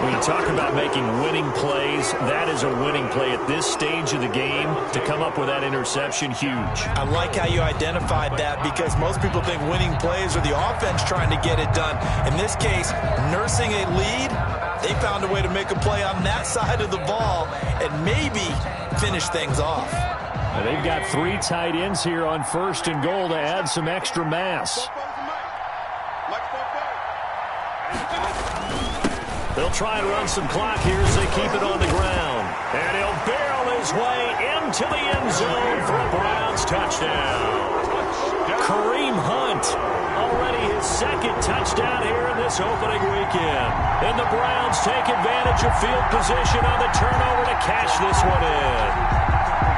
When you talk about making winning plays, that is a winning play at this stage of the game. To come up with that interception, huge. I like how you identified that because most people think winning plays are the offense trying to get it done. In this case, nursing a lead, they found a way to make a play on that side of the ball and maybe finish things off. Now they've got 3 tight ends here on 1st and goal to add some extra mass. They'll try and run some clock here as they keep it on the ground. And he'll barrel his way into the end zone for a Browns touchdown. Kareem Hunt, already his 2nd touchdown here in this opening weekend. And the Browns take advantage of field position on the turnover to cash this one in.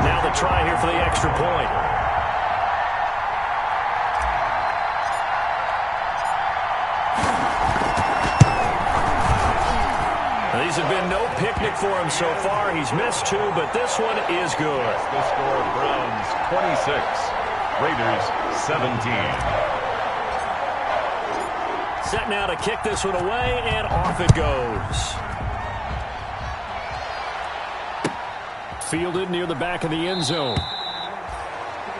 Now the try here for the extra point. These have been no picnic for him so far. He's missed 2, but this one is good. The score, Browns 26, Raiders 17. Set now to kick this one away, and off it goes. Fielded near the back of the end zone.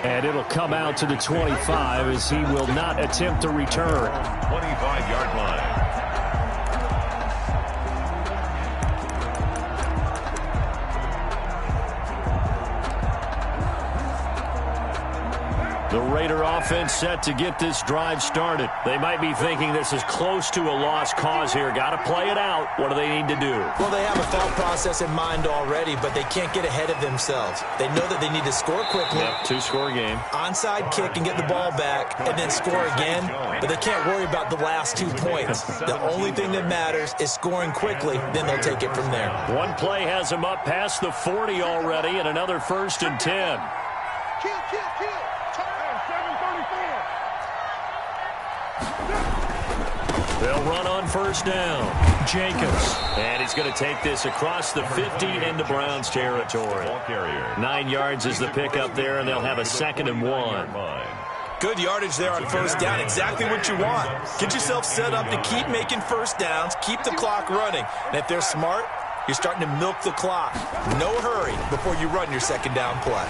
And it'll come out to the 25 as he will not attempt to return. 25-yard line. The Raider offense set to get this drive started. They might be thinking this is close to a lost cause here. Got to play it out. What do they need to do? Well, they have a thought process in mind already, but they can't get ahead of themselves. They know that they need to score quickly. Yep, 2-score game. Onside kick and get the ball back and then score again, but they can't worry about the last 2 points. The only thing that matters is scoring quickly, then they'll take it from there. One play has them up past the 40 already and another 1st and 10. They'll run on first down. Jacobs. And he's going to take this across the 50 into Browns territory. 9 yards is the pickup there, and they'll have a 2nd and 1. Good yardage there on first down. Exactly what you want. Get yourself set up to keep making first downs, keep the clock running. And if they're smart, you're starting to milk the clock. No hurry before you run your 2nd down play.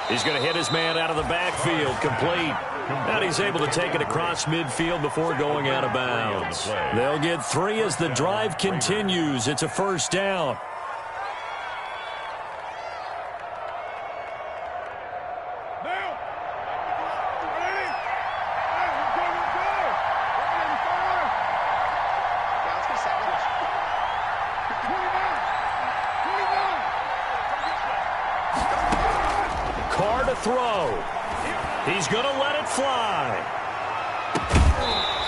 He's going to hit his man out of the backfield, complete. And he's able to take it across midfield before going out of bounds. They'll get 3 as the drive continues. It's a first down. Carr to throw. He's going to let it fly.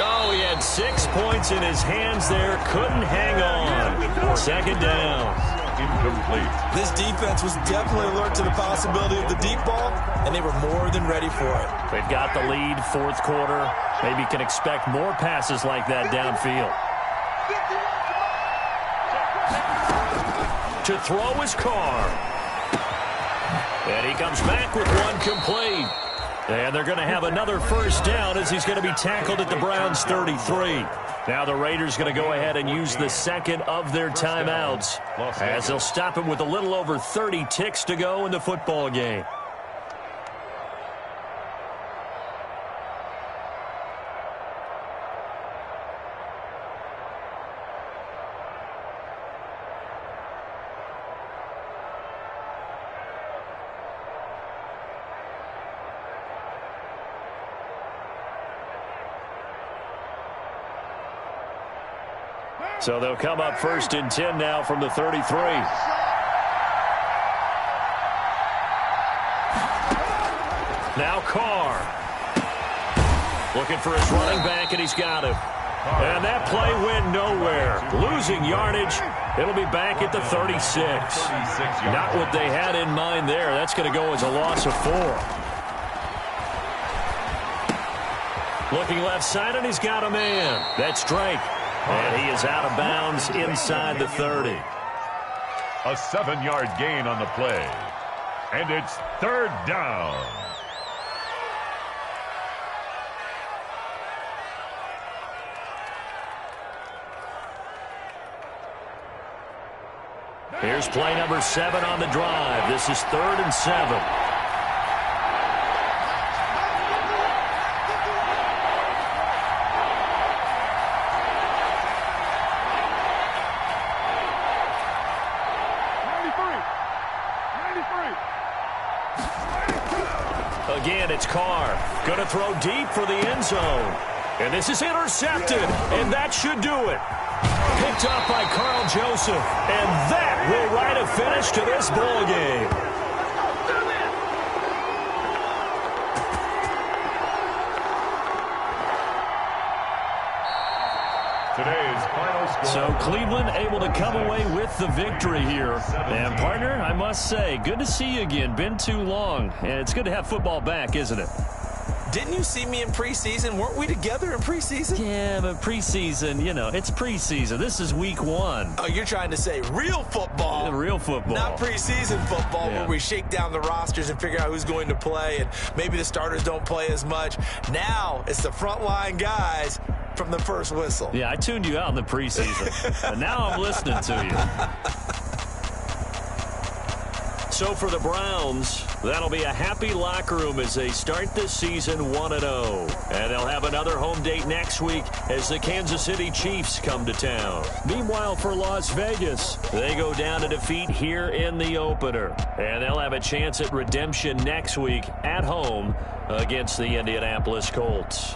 Oh, he had 6 points in his hands there. Couldn't hang on. 2nd down. Incomplete. This defense was definitely alert to the possibility of the deep ball, and they were more than ready for it. They've got the lead, 4th quarter. Maybe can expect more passes like that downfield. To throw is Carr. And he comes back with one complete. And they're going to have another first down as he's going to be tackled at the Browns' 33. Now the Raiders going to go ahead and use the 2nd of their timeouts as they'll stop him with a little over 30 ticks to go in the football game. So they'll come up 1st and 10 now from the 33. Now Carr. Looking for his running back, and he's got him. And that play went nowhere. Losing yardage. It'll be back at the 36. Not what they had in mind there. That's going to go as a loss of 4. Looking left side, and he's got a man. That's Drake. And he is out of bounds inside the 30. A 7-yard gain on the play. And it's 3rd down. Here's play number 7 on the drive. This is 3rd and 7. Again, it's Carr. Going to throw deep for the end zone. And this is intercepted, and that should do it. Picked up by Carl Joseph, and that will write a finish to this ball game. Today's final score. So Cleveland able to come away with the victory here. And partner, I must say, good to see you again. Been too long. And it's good to have football back, isn't it? Didn't you see me in preseason? Weren't we together in preseason? Yeah, but preseason, you know, it's preseason. This is week 1. Oh, you're trying to say real football. Real football. Not preseason football where we shake down the rosters and figure out who's going to play, and maybe the starters don't play as much. Now it's the frontline guys from the first whistle. Yeah, I tuned you out in the preseason. And now I'm listening to you. So for the Browns, that'll be a happy locker room as they start this season 1-0. And they'll have another home date next week as the Kansas City Chiefs come to town. Meanwhile, for Las Vegas, they go down to defeat here in the opener. And they'll have a chance at redemption next week at home against the Indianapolis Colts.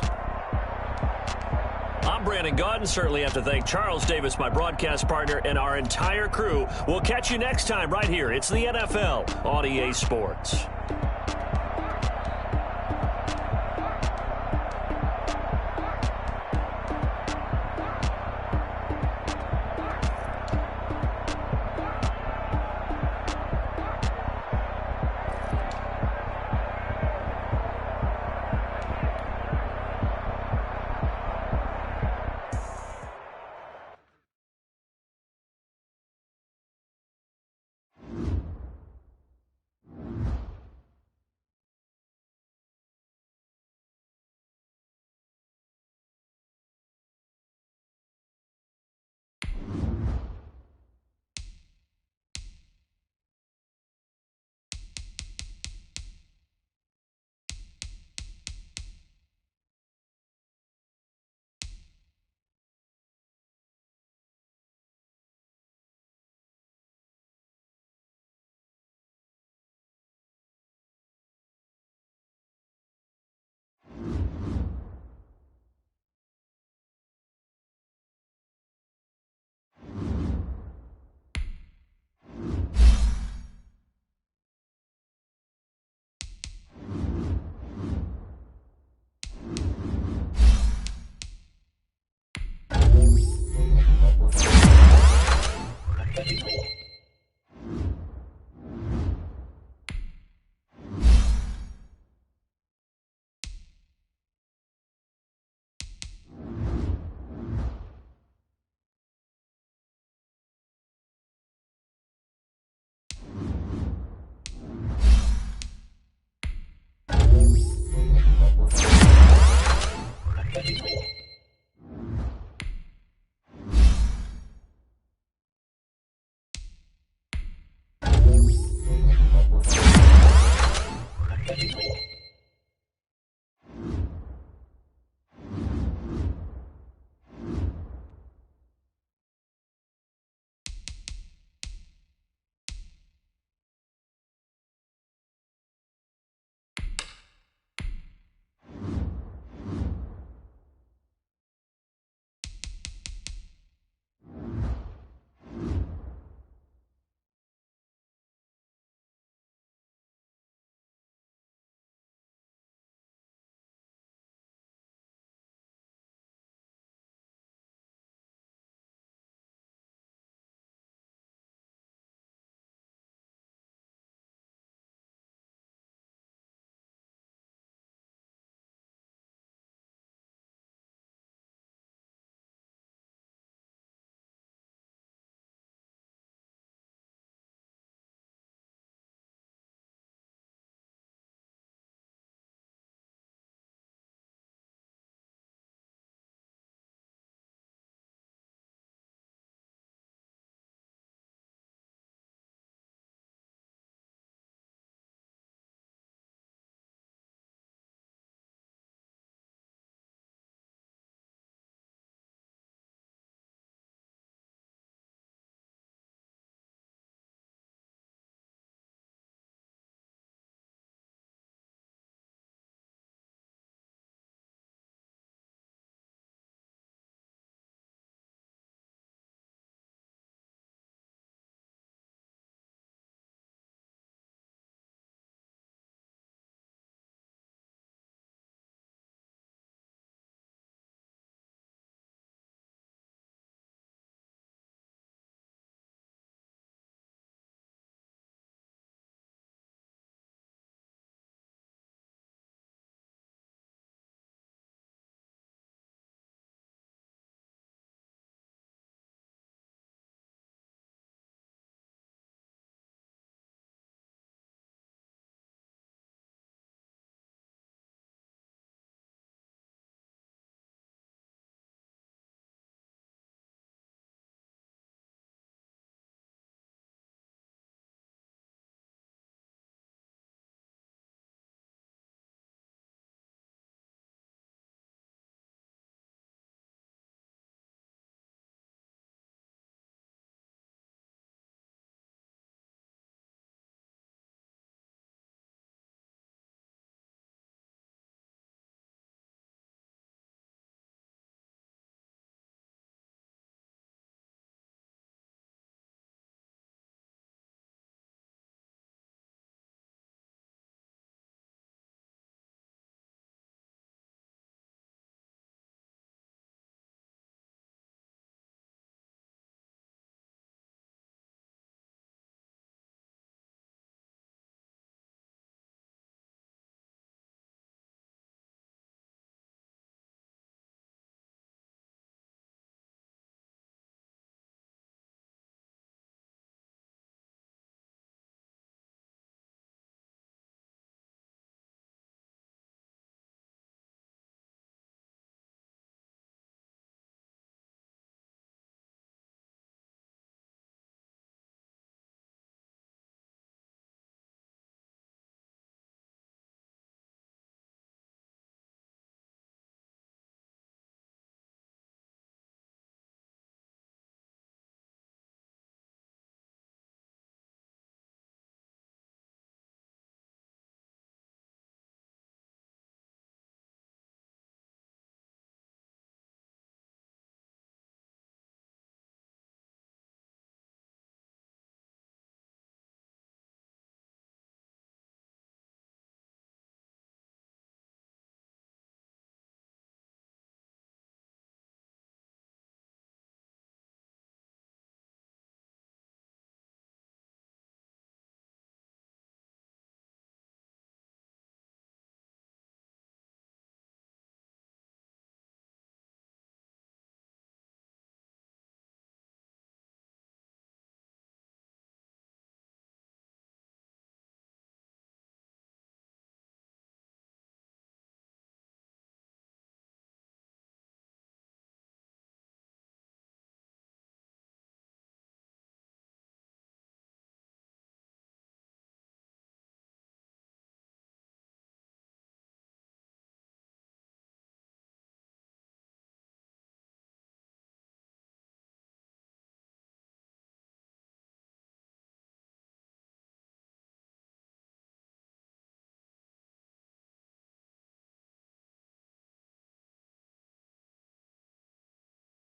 I'm Brandon Gaudin. Certainly have to thank Charles Davis, my broadcast partner, and our entire crew. We'll catch you next time right here. It's the NFL on EA Sports.